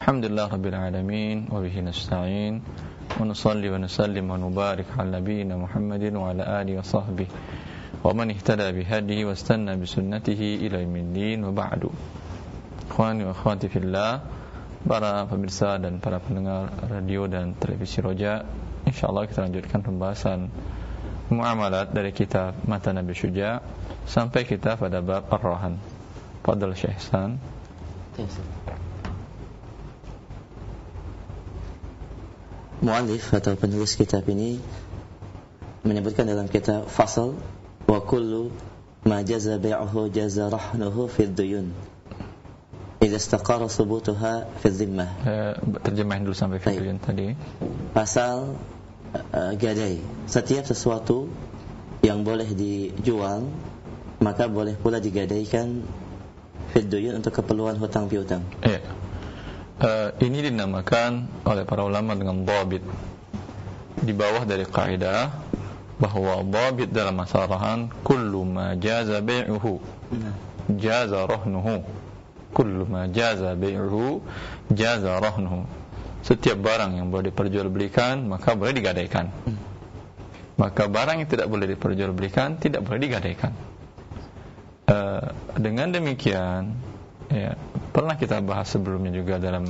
Alhamdulillah Rabbil Alamin wa bihi nasta'in wa nusalli wa nusallim wa nubarik ala nabiyyina Muhammadin wa ala alihi wa sahbihi wa man ihtada bihadihi wa istanna bisunnatihi ila yaumiddin wa ba'du. Ikhwani wa akhwati fillah, para pemirsa dan para pendengar radio dan televisi Roja, insyaallah kita lanjutkan pembahasan muamalat dari kitab Matan Nabi Syuja sampai kita pada bab Ar-Rahan. Fadhal Syekh Ihsan. Mu'allif atau penulis kitab ini menyebutkan dalam kitab fasal wa kullu ma jaza bai'uhu jaza rahnuhu fi ad-duyun idza istaqara thubutuha fi dhimmah. Terjemahin dulu sampai fi ad-duyun tadi. Pasal gadai, setiap sesuatu yang boleh dijual maka boleh pula digadaikan fi ad-duyun untuk keperluan hutang piutang. Iya. Ini dinamakan oleh para ulama dengan dhabit. Di bawah dari kaidah bahwa dhabit dalam masalah rahan kullu ma jaza bai'uhu jaza rahnuhu. Kullu ma jaza bai'uhu jaza rahnuhu. Setiap barang yang boleh diperjualbelikan maka boleh digadaikan. Maka barang yang tidak boleh diperjualbelikan tidak boleh digadaikan. Dengan demikian, ya, pernah kita bahas sebelumnya juga dalam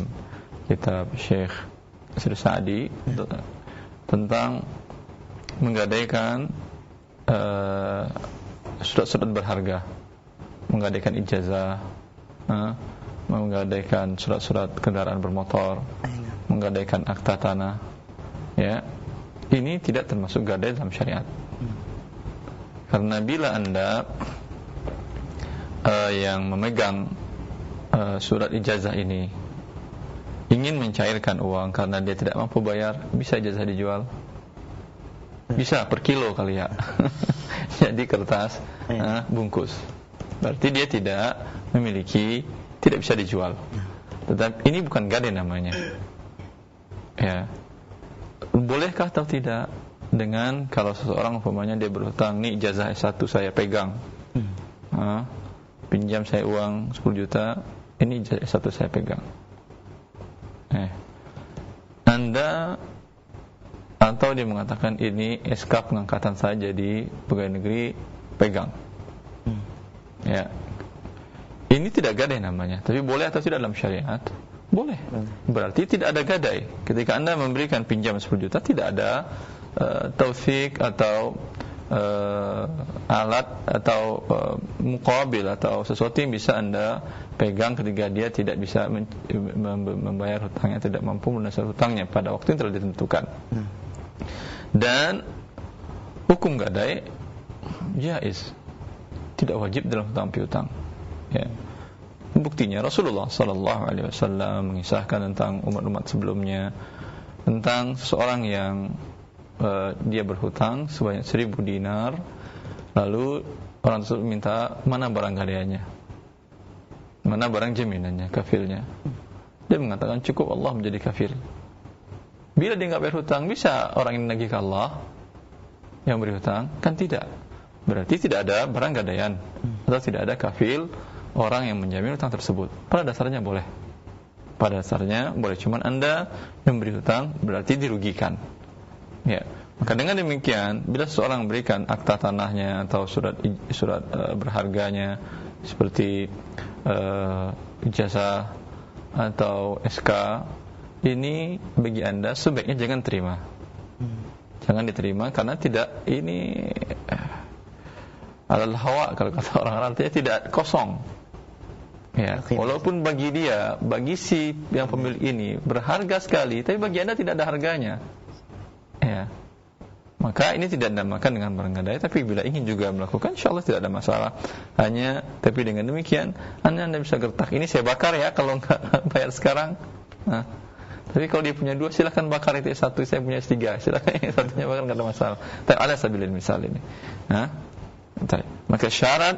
kitab Syekh Nasir Sa'di tentang menggadaikan surat-surat berharga, menggadaikan ijazah, menggadaikan surat-surat kendaraan bermotor, menggadaikan akta tanah. Ya, ini tidak termasuk gadai dalam syariat. Karena bila Anda yang memegang surat ijazah ini ingin mencairkan uang karena dia tidak mampu bayar, bisa ijazah dijual? Bisa, per kilo kali ya. Jadi kertas bungkus. Berarti dia tidak memiliki, tidak bisa dijual. Tetapi ini bukan gadai namanya. Ya. Bolehkah atau tidak dengan kalau seseorang umpamanya dia berhutang, nih ijazah S1 saya pegang. Pinjam saya uang 10 juta, ini satu saya pegang. Anda atau dia mengatakan ini SK pengangkatan saya jadi pegawai negeri, pegang. Ya. Ini tidak gadai namanya, tapi boleh atau tidak dalam syariat? Boleh. Berarti tidak ada gadai. Ketika Anda memberikan pinjam 10 juta, tidak ada taufik atau alat atau muqabil atau sesuatu yang bisa Anda pegang ketika dia tidak bisa membayar hutangnya, tidak mampu melunasi hutangnya pada waktu yang telah ditentukan. Dan hukum gadai jaiz, tidak wajib dalam hutang piutang. Ya. Buktinya Rasulullah sallallahu alaihi wasallam mengisahkan tentang umat-umat sebelumnya tentang seseorang yang dia berhutang sebanyak 1000 dinar, lalu orang tersebut minta mana barang gadaiannya, mana barang jaminannya, kafilnya. Dia mengatakan cukup Allah menjadi kafil. Bila dia tidak bayar hutang, bisa orang ini nagih ke Allah yang beri hutang? Kan tidak. Berarti tidak ada barang gadaian atau tidak ada kafil orang yang menjamin hutang tersebut. Pada dasarnya boleh. Pada dasarnya boleh, cuman Anda memberi hutang berarti dirugikan. Ya, maka dengan demikian, bila seseorang memberikan akta tanahnya atau surat berharganya seperti ijazah atau SK, ini bagi Anda sebaiknya jangan terima. Jangan diterima karena tidak, ini alal hawa kalau kata orang Arab, tidak kosong. Ya, walaupun bagi dia, bagi si yang pemilik ini berharga sekali, tapi bagi Anda tidak ada harganya. Ya, maka ini tidak dinamakan dengan barang gadai. Tapi bila ingin juga melakukan, insyaAllah tidak ada masalah. Hanya, tapi dengan demikian Anda bisa gertak, ini saya bakar ya kalau enggak bayar sekarang. Tapi kalau dia punya 2, silakan bakar itu S1, saya punya S3, silakan yang satunya bakar, enggak ada masalah. Tapi ada sabilin misal ini. Maka syarat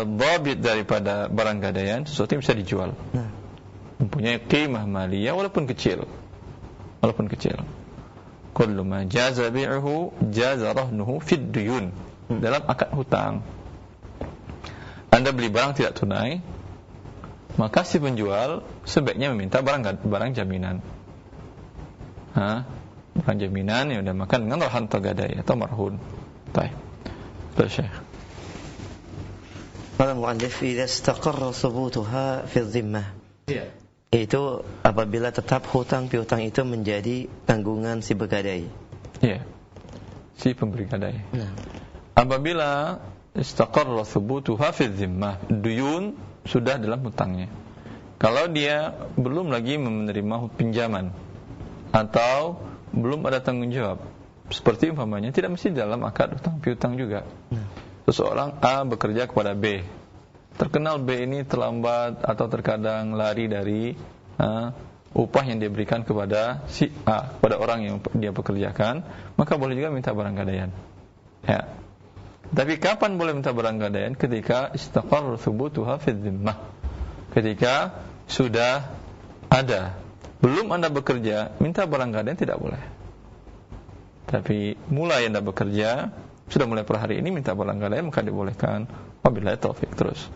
dhabit daripada barang gadaian, sesuatu yang bisa dijual, mempunyai qimah maliyah walaupun kecil. Kullu ma jaza bi'uhu jaza rahnuhu fid duyun. Dalam akad hutang, Anda beli barang tidak tunai, maka si penjual sebaiknya meminta barang jaminan. Barang jaminan yang udah makan dengan rahan atau gadai atau marhun. Baik. Terus Syekh. Qala mu'allif idza istaqarra thubutuha fi dhimmah. Iya. Itu apabila tetap hutang piutang itu menjadi tanggungan si begadai. Iya. Si pemberi gadai. Apabila istaqarra thubutuha fi dhimmah, duyun sudah dalam hutangnya. Kalau dia belum lagi menerima pinjaman atau belum ada tanggung jawab, seperti umpamanya tidak mesti dalam akad hutang piutang juga. Seseorang A bekerja kepada B, terkenal B ini terlambat atau terkadang lari dari upah yang diberikan kepada si A, kepada orang yang dia pekerjakan, maka boleh juga minta barang gadaian. Ya. Tapi kapan boleh minta barang gadaian? Ketika istaqarra thubutuha fi dhimmah, ketika sudah ada. Belum Anda bekerja, minta barang gadaian tidak boleh. Tapi mulai Anda bekerja, sudah mulai per hari ini minta barang gadaian, maka dibolehkan. Wabillahi taufik. Terus.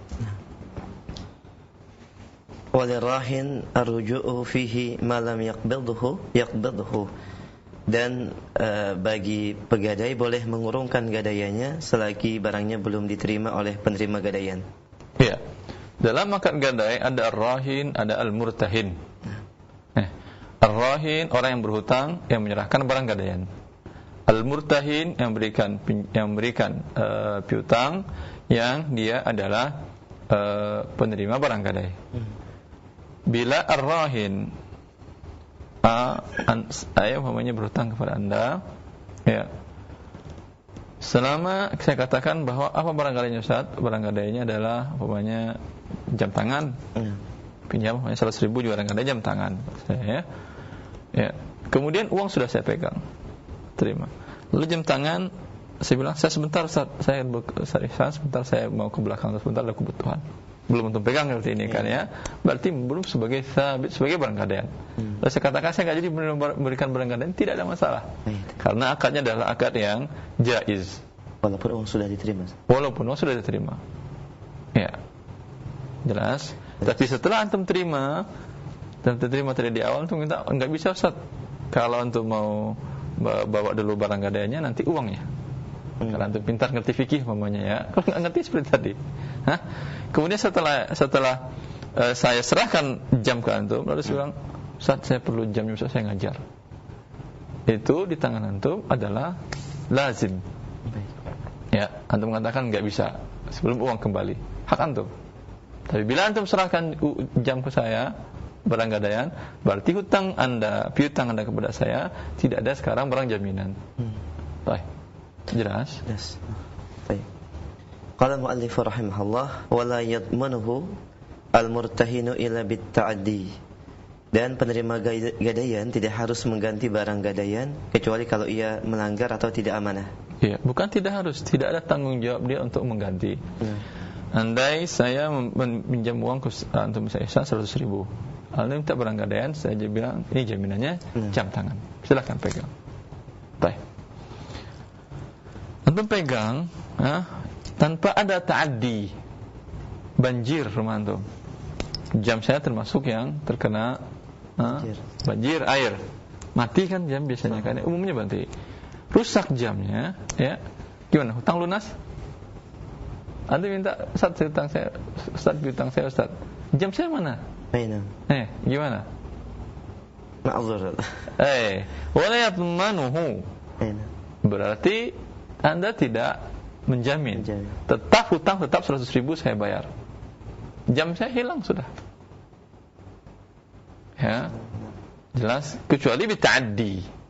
Walirahin arju'u fihi ma lam yaqbidhu. Dan bagi pegadai boleh mengurungkan gadaiannya selagi barangnya belum diterima oleh penerima gadaian. Iya. Dalam akad gadai ada ar-rahin, ada al-murtahin. Ar-rahin orang yang berhutang yang menyerahkan barang gadaian. Al-murtahin yang memberikan piutang yang dia adalah penerima barang gadai. Bila ar-rahin saya umpamanya berhutang kepada Anda, ya. Selama saya katakan bahwa apa barang gadainya Ustaz? Barang gadainya adalah umpamanya jam tangan. Pinjam umpamanya 100.000 juga barang gadai jam tangan. Ya. Ya. Kemudian uang sudah saya pegang. Terima. Lalu jam tangan saya bilang, saya sebentar Ustaz, saya mau ke belakang sebentar, ada kebutuhan. Belum untuk pegang seperti ini kan ya. Berarti belum sebagai barang gadaian. Lalu saya katakan saya enggak jadi memberikan barang gadaian, tidak ada masalah. Karena akadnya adalah akad yang jaiz. Walaupun uang sudah diterima. Ya. Jelas. Tapi setelah antum terima tadi di awal antum minta enggak bisa Ustaz. Kalau antum mau bawa dulu barang gadaiannya nanti uangnya. Kalau antum pintar ngerti fikih umpamanya ya. Kalau enggak ngerti seperti tadi. Kemudian setelah saya serahkan jam ke antum, lalu saya bilang, Ustaz saya perlu jamnya, Ustaz saya ngajar. Itu di tangan antum adalah lazim. Ya, antum mengatakan enggak bisa sebelum uang kembali. Hak antum. Tapi bila antum serahkan jam ke saya, barang gadaian, berarti piutang Anda kepada saya tidak ada sekarang barang jaminan. Baik. Jelas? Yes. Baik. Qala mu'allif rahimahullah wa la yadmanuhu al-murtahinu illa bit-ta'addi. Dan penerima gadaian tidak harus mengganti barang gadaian kecuali kalau ia melanggar atau tidak amanah. Iya, bukan tidak harus, tidak ada tanggung jawab dia untuk mengganti. Andai saya meminjam uang ke antum saya 100.000. Lalu minta barang gadaian, saya bilang ini jaminannya jam tangan. Silakan pegang. Baik. Antum pegang tanpa ada ta'addi, banjir rumah antum. Jam saya termasuk yang terkena banjir air, mati kan jam biasanya kan, umumnya mati. Rusak jamnya, ya gimana? Hutang lunas? Antum minta Ustaz hutang saya, Ustaz jam saya mana? Gimana? Ma'dzur. Wala yatmanuhu. Berarti Anda tidak menjamin. Tetap hutang 100.000 saya bayar. Jam saya hilang sudah. Ya. Jelas, kecuali bita'addi.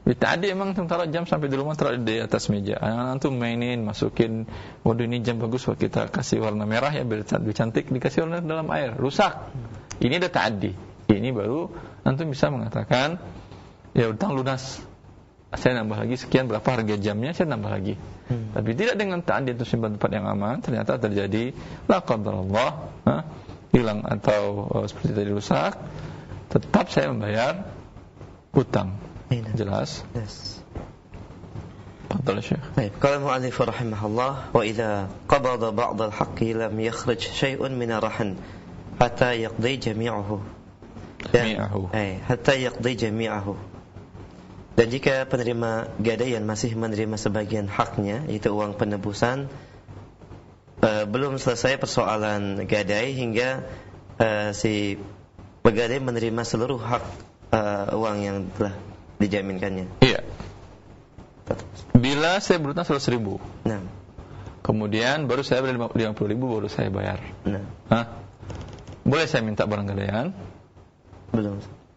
Bita'addi emang taruh jam sampai di rumah, taruh di atas meja. Antum mainin, masukin, waduh ini jam bagus, kita kasih warna merah ya biar cantik, dikasih warna dalam air, rusak. Ini ada ta'addi. Ini baru antum bisa mengatakan ya hutang lunas. Saya nambah lagi sekian, berapa harga jamnya, saya nambah lagi. Tapi tidak dengan ta'addi itu simpan tempat yang aman, ternyata terjadi la qadarullah, hilang atau seperti tadi rusak, tetap saya membayar hutang. Jelas? Yes. Fadhal Syekh. Baik, qala mu'allif rahimahullah wa idza qabada ba'd al-haqqi lam yakhruj syai'un min ar-rahn hatta yaqdi jami'ahu. Hatta yaqdi jami'ahu. Dan jika penerima gadaian masih menerima sebagian haknya, yaitu uang penebusan, belum selesai persoalan gadai hingga si pegadai menerima seluruh hak uang yang telah dijaminkannya. Iya. Bila saya berutang 100.000, nah, kemudian baru saya beri 50.000 baru saya bayar. Nah, boleh saya minta barang gadaian?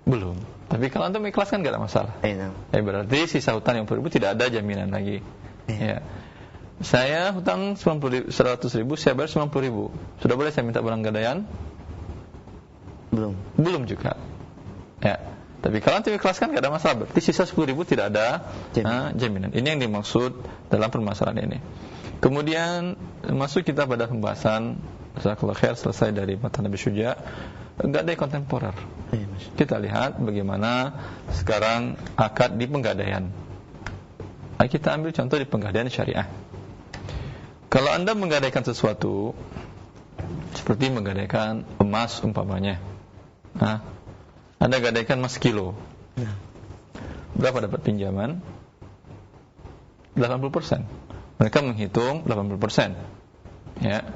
Belum. Tapi kalau antum ikhlaskan gak ada masalah. Berarti sisa hutang yang 40.000 tidak ada jaminan lagi. Ya. Saya hutang 100.000, saya bayar 90.000. Sudah boleh saya minta barang gadaian? Belum juga. Ya. Tapi kalau antum ikhlaskan gak ada masalah. Berarti sisa 10.000 tidak ada jaminan. Ini yang dimaksud dalam permasalahan ini. Kemudian masuk kita pada pembahasan jazakallahu khair, selesai dari matan Nabi Syuja, gadai kontemporer. Kita lihat bagaimana sekarang akad di penggadaian. Kita ambil contoh di penggadaian syariah. Kalau Anda menggadaikan sesuatu seperti menggadaikan emas umpamanya, Anda gadaikan emas kilo, berapa dapat pinjaman? 80%. Mereka menghitung 80%. Ya.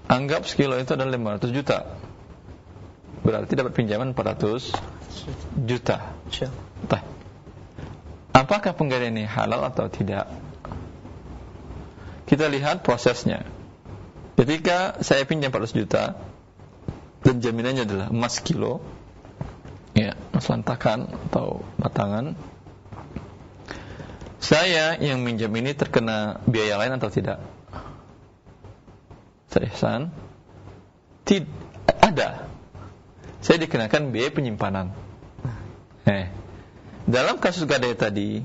Anggap sekilo itu adalah 500 juta. Berarti dapat pinjaman 400 juta. Apakah penggadaian ini halal atau tidak? Kita lihat prosesnya. Ketika saya pinjam 400 juta dan jaminannya adalah emas kilo, ya, emas lantakan atau batangan, saya yang minjam ini terkena biaya lain atau tidak? Ihsan, ada. Saya dikenakan biaya penyimpanan. Dalam kasus gadai tadi,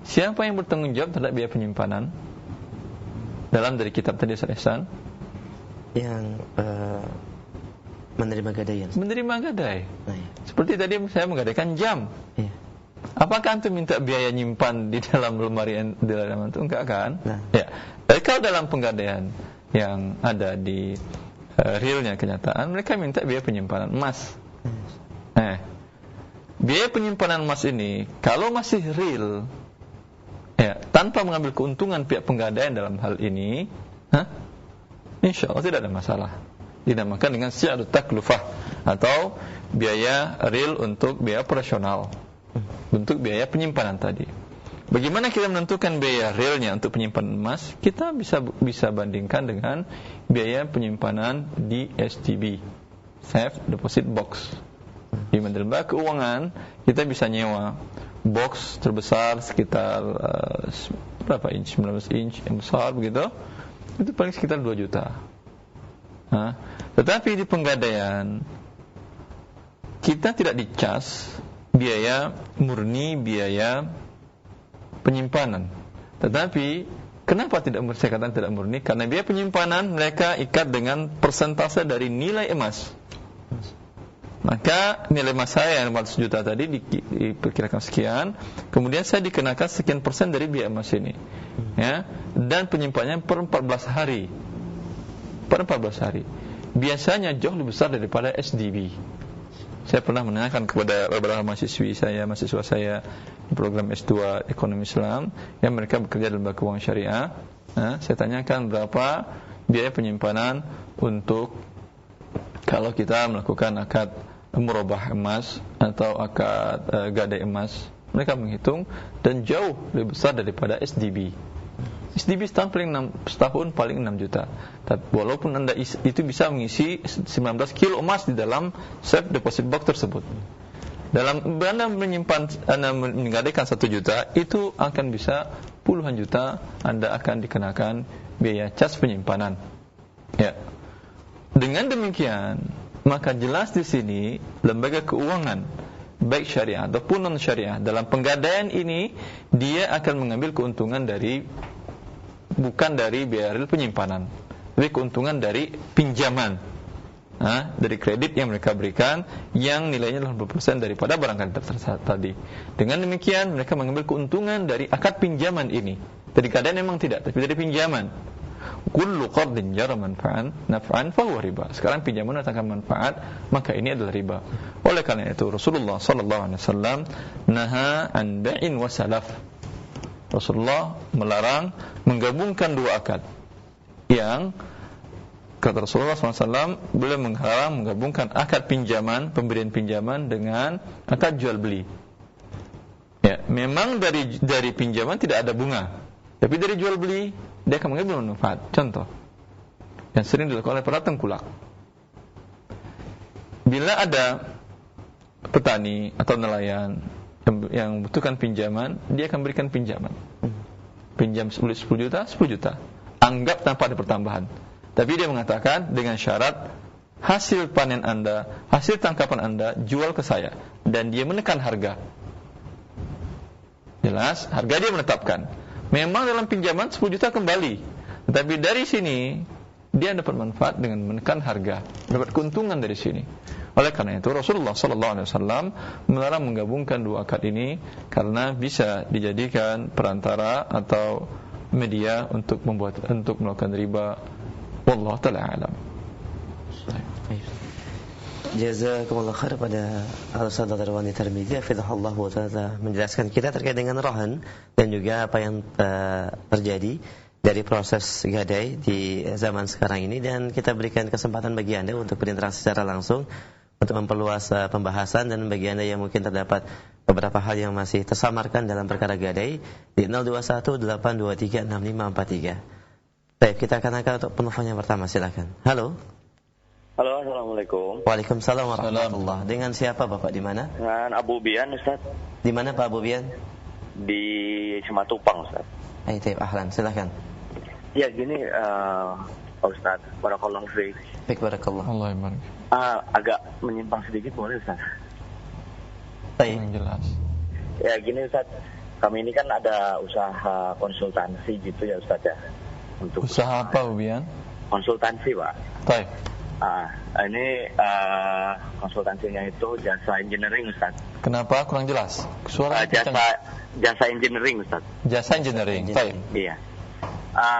siapa yang bertanggung jawab terhadap biaya penyimpanan? Dalam dari kitab tadi Ihsan, yang menerima gadaian. Menerima gadai. Seperti tadi saya menggadaikan jam. Apakah antum minta biaya nyimpan di dalam lemari di dalam antum? Enggak kan? Ya. Tapi kalau dalam penggadaian yang ada di realnya kenyataan, mereka minta biaya penyimpanan emas. Biaya penyimpanan emas ini kalau masih real, ya, tanpa mengambil keuntungan pihak penggadaian dalam hal ini, insya Allah tidak ada masalah. Dinamakan dengan syi'ru taklufah atau biaya real untuk biaya operasional, untuk biaya penyimpanan tadi. Bagaimana kita menentukan biaya realnya untuk penyimpanan emas? Kita bisa bandingkan dengan biaya penyimpanan di SDB, Safe Deposit Box. Di lembaga keuangan kita bisa nyewa box terbesar sekitar berapa inch, 19 inch yang besar begitu. Itu paling sekitar 2 juta. Tetapi di penggadaian kita tidak dicas biaya murni, biaya penyimpanan. Tetapi kenapa saya katakan tidak murni? Karena biaya penyimpanan mereka ikat dengan persentase dari nilai emas. Maka nilai emas saya yang 400 juta tadi diperkirakan sekian, kemudian saya dikenakan sekian persen dari biaya emas ini, ya, dan penyimpanannya per 14 hari. Per 14 hari. Biasanya jauh lebih besar daripada SDB. Saya pernah menanyakan kepada beberapa mahasiswa saya di program S2 Ekonomi Islam yang mereka bekerja dalam lembaga keuangan syariah. Saya tanyakan berapa biaya penyimpanan untuk kalau kita melakukan akad murabah emas atau akad gadai emas. Mereka menghitung dan jauh lebih besar daripada SDB. SDB setahun paling 6 juta. Tapi walaupun Anda itu bisa mengisi 19 kilo emas di dalam safe deposit box tersebut. Dalam Anda menggadaikan 1 juta, itu akan bisa puluhan juta Anda akan dikenakan biaya cas penyimpanan. Ya. Dengan demikian, maka jelas di sini lembaga keuangan baik syariah ataupun non syariah dalam penggadaian ini dia akan mengambil keuntungan bukan dari biaya real penyimpanan, tapi keuntungan dari pinjaman, dari kredit yang mereka berikan yang nilainya 80% daripada barang tadi. Dengan demikian mereka mengambil keuntungan dari akad pinjaman ini. Dari gadaian memang tidak, tapi dari pinjaman. Kullu qardin jara naf'an fahuwa riba. Sekarang pinjaman mendatangkan manfaat, maka ini adalah riba. Oleh karena itu Rasulullah sallallahu alaihi wasallam naha an bai'in wa salaf. Rasulullah melarang menggabungkan dua akad. Yang kata Rasulullah SAW, beliau melarang menggabungkan akad pinjaman, pemberian pinjaman dengan akad jual beli. Ya, memang dari pinjaman tidak ada bunga, tapi dari jual beli dia akan mengambil manfaat. Contoh yang sering dilakukan oleh para tengkulak. Bila ada petani atau nelayan yang membutuhkan pinjaman, dia akan berikan pinjaman. Pinjam 10 juta, 10 juta. Anggap tanpa ada pertambahan. Tapi dia mengatakan dengan syarat hasil panen Anda, hasil tangkapan Anda jual ke saya, dan dia menekan harga. Jelas, harga dia menetapkan. Memang dalam pinjaman 10 juta kembali, tetapi dari sini dia dapat manfaat dengan menekan harga, dapat keuntungan dari sini. Oleh karena itu Rasulullah SAW melarang menggabungkan dua akad ini karena bisa dijadikan perantara atau media untuk melakukan riba. Wallahu ta'ala alam. Jazakumullah khair pada Al-Ustaz Darwani Tirmidzi hafizahullah wa ta'ala menjelaskan kita terkait dengan rahan dan juga apa yang terjadi dari proses gadai di zaman sekarang ini, dan kita berikan kesempatan bagi Anda untuk berinteraksi secara langsung untuk memperluas pembahasan, dan bagi Anda yang mungkin terdapat beberapa hal yang masih tersamarkan dalam perkara gadai di 0218236543. Baik, kita akan angkat untuk penelpon yang pertama, silakan. Halo. Halo, assalamualaikum. Waalaikumsalam warahmatullah. Dengan siapa Bapak, di mana? Dengan Abu Bian, Ustaz. Di mana Pak Abu Bian? Di Simatupang, Ustaz. Ayo, ahlan, silakan. Ya, gini, Pak Ustaz, barakallahu fiik. Baik, barakallah. Allah ibarik. Agak menyimpang sedikit boleh, Ustaz? Baik. Yang jelas. Ya, gini, Ustaz. Kami ini kan ada usaha konsultansi gitu ya, Ustaz ya. Untuk usaha apa, Ubian? Konsultansi, Pak. Baik. Ini konsultansinya itu jasa engineering, Ustaz. Kenapa kurang jelas? Suara jasa engineering, Ustaz. Jasa engineering. Baik. Iya.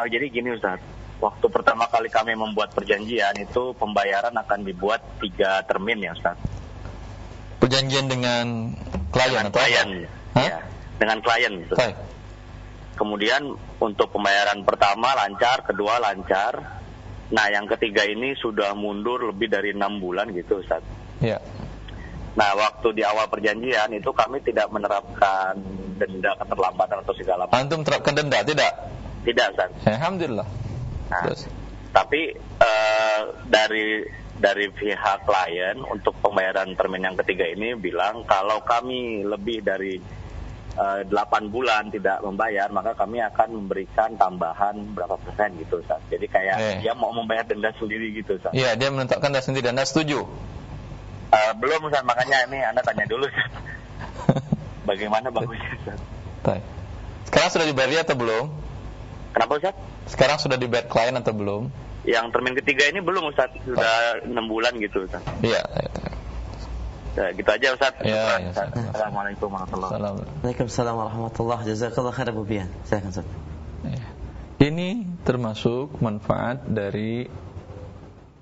Jadi gini, Ustaz. Waktu pertama kali kami membuat perjanjian itu pembayaran akan dibuat 3 termin ya, Ustaz. Perjanjian dengan klien atau klien? Ya, dengan klien, Ustaz. Baik. Kemudian untuk pembayaran pertama lancar, kedua lancar. Nah, yang ketiga ini sudah mundur lebih dari 6 bulan gitu, Ustaz. Iya. Nah, waktu di awal perjanjian itu kami tidak menerapkan denda keterlambatan atau segala macam. Antum terapkan denda, tidak? Tidak, Ustaz. Alhamdulillah. Nah, tapi dari pihak klien untuk pembayaran termin yang ketiga ini bilang kalau kami lebih dari 8 bulan tidak membayar, maka kami akan memberikan tambahan berapa persen gitu, Ustaz. Jadi kayak dia mau membayar denda sendiri gitu, Ustaz. Iya, dia menetapkan denda sendiri. Anda setuju? Belum, Ustaz. Makanya ini Anda tanya dulu, Ustaz. Bagaimana bagusnya, Ustaz? Baik. Sekarang sudah dibayar atau belum? Kenapa, Ustaz? Sekarang sudah dibayar klien atau belum? Yang termin ketiga ini belum, Ustaz. Sudah 6 bulan gitu, Ustaz. Iya. Ya, gitu aja, Ustaz. Ya, Assalamualaikum warahmatullahi wabarakatuh. Waalaikumsalam warahmatullahi wabarakatuh. Jazakallah khair Abu Bian. Silakan, Ustaz. Ini termasuk manfaat dari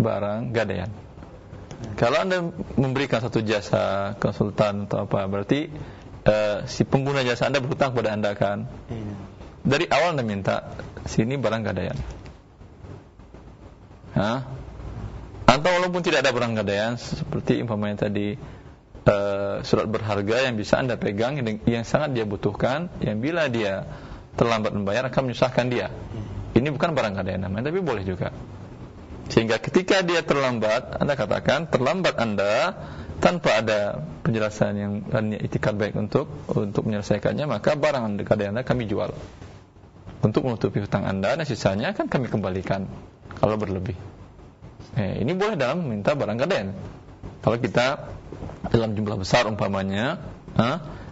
barang gadaian. Kalau Anda memberikan satu jasa konsultan atau apa, berarti si pengguna jasa Anda berhutang kepada Anda kan? Dari awal Anda minta, sini barang gadaian. Atau walaupun tidak ada barang gadaian, seperti umpamanya tadi surat berharga yang bisa Anda pegang, yang sangat dia butuhkan, yang bila dia terlambat membayar akan menyusahkan dia. Ini bukan barang gadaian namanya, tapi boleh juga. Sehingga ketika dia terlambat, Anda katakan terlambat Anda tanpa ada penjelasan yang itikad baik untuk menyelesaikannya, maka barang gadaian Anda kami jual untuk menutupi hutang Anda, dan sisanya akan kami kembalikan kalau berlebih. Ini boleh dalam meminta barang gadaian. Kalau kita dalam jumlah besar umpamanya,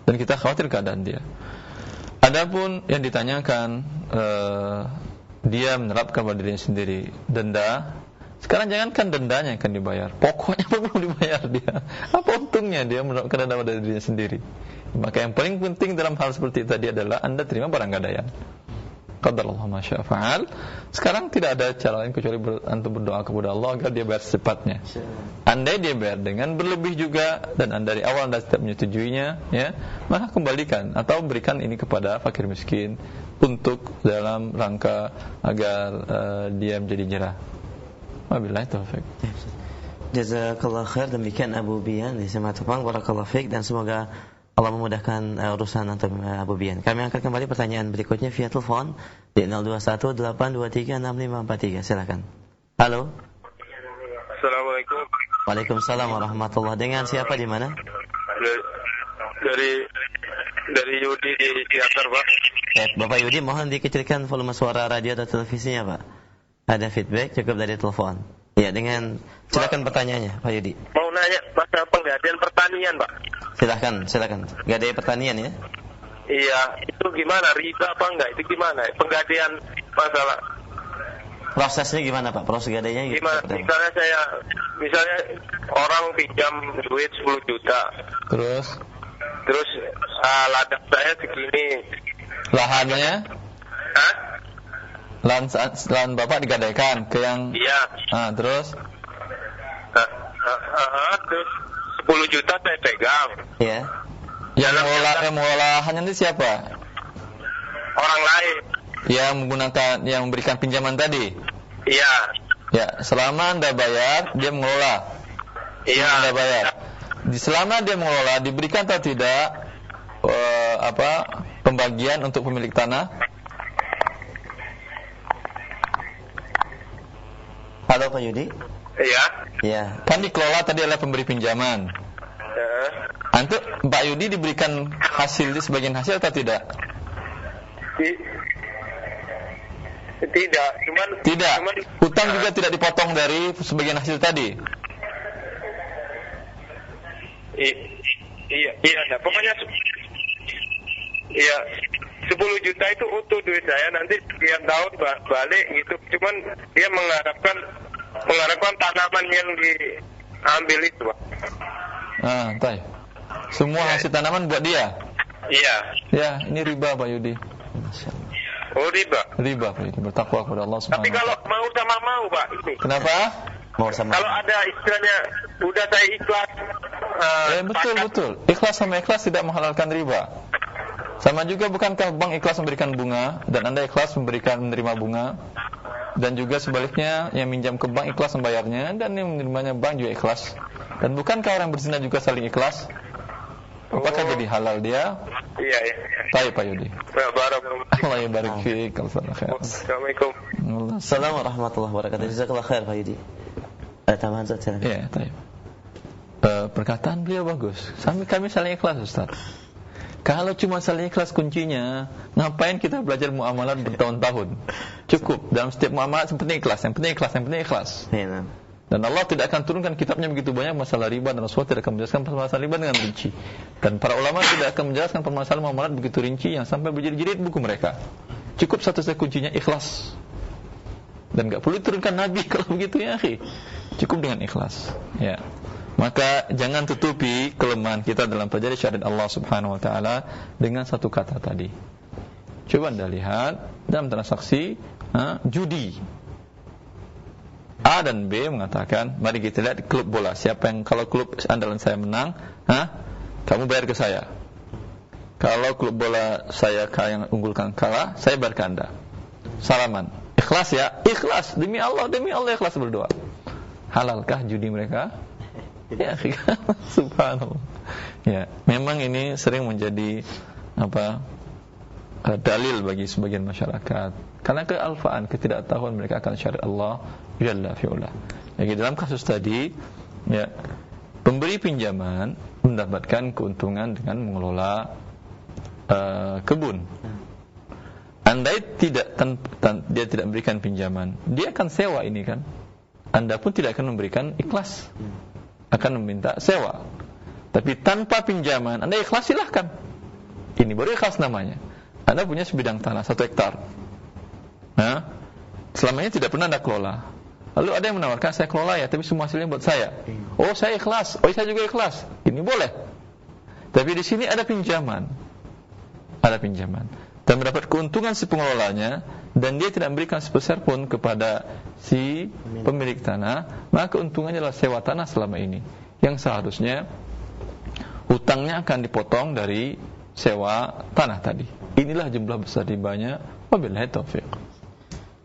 dan kita khawatir keadaan dia. Adapun yang ditanyakan, dia menerapkan pada dirinya sendiri denda. Sekarang jangankan dendanya yang akan dibayar, pokoknya pun belum dibayar dia. Apa untungnya dia menerapkan denda pada dirinya sendiri? Maka yang paling penting dalam hal seperti tadi adalah Anda terima barang gadaian. qadarallahu ma syaa fa'al. Sekarang tidak ada cara lain kecuali antum berdoa kepada Allah agar dia bayar secepatnya. Andai dia bayar dengan berlebih juga dan dari awal Anda tidak menyetujuinya, ya, maka kembalikan atau berikan ini kepada fakir miskin untuk dalam rangka agar dia menjadi jerah. Wabillahi taufik. Jazakallah khair. Demikian Abu Bian di Sematupang. Barakallahu fiik, dan semoga Allah memudahkan urusan untuk Abu Bian. Kami angkat kembali pertanyaan berikutnya via telepon di 0218236543. Silakan. Halo. Assalamualaikum. Waalaikumsalam warahmatullahi. Dengan siapa di mana? Dari Yudi di Ciater, Pak. Bapak Yudi, mohon dikecilkan volume suara radio atau televisinya, Pak. Ada feedback cukup dari telepon. Ya, silakan pertanyaannya, Pak Yudi. Mau nanya masalah penggadian pertanian, Pak. Silakan. Gadai pertanian ya? Iya, itu gimana? Riba apa enggak? Itu gimana? Penggadian masalah. Prosesnya gimana, Pak? Proses gadainya gimana? Misalnya orang pinjam duit 10 juta. Terus ladang saya segini. Lahannya? Hah? Lahan Bapak digadaikan ke yang... Iya. Terus? Terus 10 juta saya pegang. Iya. Yang mengelola lahannya itu siapa? Orang lain. Yang memberikan pinjaman tadi? Iya. Ya, selama Anda bayar, dia mengelola. Iya. Anda bayar. Selama dia mengelola, diberikan atau tidak pembagian untuk pemilik tanah? Halo Pak Yudi. Iya. Iya. Kan dikelola tadi oleh pemberi pinjaman. Antum Pak Yudi diberikan hasil sebagian hasil atau tidak? Tidak. Tidak. Hutang juga tidak dipotong dari sebagian hasil tadi. Iya. Pokoknya iya. 10 juta itu utuh duit saya, nanti tiap tahun balik gitu. Cuman dia mengharapkan tanaman yang diambil itu, Pak. Baik. Semua hasil tanaman buat dia? Iya. Ya, ini riba Pak Yudi. Oh, riba. Riba Pak Yudi, bertakwa kepada Allah Subhanahu wa Tapi kalau mau sama mau, Pak, ini. Kenapa? Mau sama. Kalau ada istilahnya udah saya ikhlas. Betul. Ikhlas sama ikhlas tidak menghalalkan riba. Sama juga, bukankah bank ikhlas memberikan bunga dan Anda ikhlas menerima bunga? Dan juga sebaliknya, yang minjam ke bank ikhlas membayarnya dan yang menerimanya bank juga ikhlas. Dan bukankah orang berzina juga saling ikhlas? Apakah jadi halal dia? Iya. Baik Pak Yudi. Allah yabarik fiik. Assalamualaikum. Assalamualaikum warahmatullahi wabarakatuh. Jazakallah khair Pak Yudi. Ada tambahan saja. Iya, baik. Perkataan beliau bagus. Kami saling ikhlas, Ustaz. Kalau cuma saling ikhlas kuncinya, ngapain kita belajar muamalat bertahun-tahun? Cukup dalam setiap muamalat yang penting ikhlas, yang penting ikhlas. Iya. Dan Allah tidak akan turunkan kitabnya begitu banyak masalah riba, dan Rasulullah tidak akan menjelaskan masalah riba dengan rinci. Dan para ulama tidak akan menjelaskan permasalahan muamalat begitu rinci yang sampai berjilid-jilid buku mereka. Cukup satu saja kuncinya, ikhlas. Dan enggak perlu turunkan Nabi kalau begitu ya, akhi. Cukup dengan ikhlas. Ya. Maka jangan tutupi kelemahan kita dalam pelajari syariat Allah Subhanahu wa taala dengan satu kata tadi. Coba Anda lihat dalam transaksi judi. A dan B mengatakan, mari kita lihat di klub bola, siapa yang, kalau klub andalan saya menang, kamu bayar ke saya. Kalau klub bola saya yang unggulkan kalah, saya bayar ke Anda. Salaman. Ikhlas ya? Ikhlas, demi Allah ikhlas berdoa. Halalkah judi mereka? Ya, subhanallah. Ya, memang ini sering menjadi dalil bagi sebagian masyarakat. Karena kealfaan, ketidaktahuan mereka akan syariat Allah jalla fi'ula. Jadi dalam kasus tadi, ya, pemberi pinjaman mendapatkan keuntungan dengan mengelola kebun. Andai dia tidak memberikan pinjaman, dia akan sewa ini kan. Anda pun tidak akan memberikan ikhlas, akan meminta sewa. Tapi tanpa pinjaman, Anda ikhlas, silahkan. Ini baru ikhlas namanya. Anda punya sebidang tanah 1 hektar. Selamanya tidak pernah Anda kelola. Lalu ada yang menawarkan, saya kelola ya, tapi semua hasilnya buat saya. Oh, saya ikhlas. Oh, saya juga ikhlas. Ini boleh. Tapi di sini ada pinjaman. dan mendapat keuntungan si pengelolanya, dan dia tidak memberikan sepeser pun kepada si pemilik tanah, maka keuntungannya adalah sewa tanah selama ini, yang seharusnya hutangnya akan dipotong dari sewa tanah tadi. Inilah jumlah besar ribanya. Wabillahi taufiq.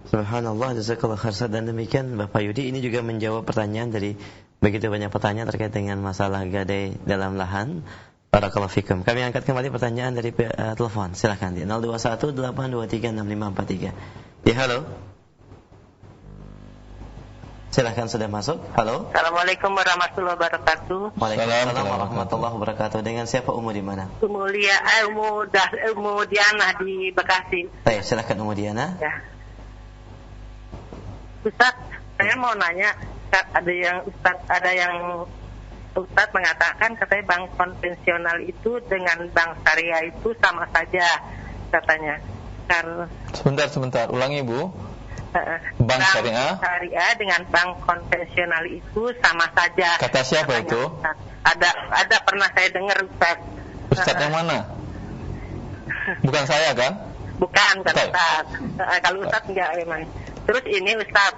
Subhanallah, jazakallahu khairan. Dan demikian Bapak Yudi, ini juga menjawab pertanyaan dari begitu banyak pertanyaan terkait dengan masalah gadai dalam lahan. Barakallahu fikum. Kami angkat kembali pertanyaan dari telepon. Silakan di 0218236543. Ya, halo. Silakan, sudah masuk. Halo. Assalamualaikum warahmatullahi wabarakatuh. Waalaikumsalam warahmatullahi wabarakatuh. Dengan siapa Umu di mana? Umu Diana di Bekasi. Baik, silakan Umu Diana. Ya. Ustaz, saya mau nanya, ada yang Ustaz mengatakan katanya bank konvensional itu dengan bank syariah itu sama saja katanya. Karena Sebentar, ulangi Bu. Bank syariah dengan bank konvensional itu sama saja. Kata siapa itu? Ada pernah saya dengar Ustaz. Ustaz yang mana? Bukan saya kan? Bukan Ustaz. Kalau Ustaz enggak memang. Terus ini Ustaz,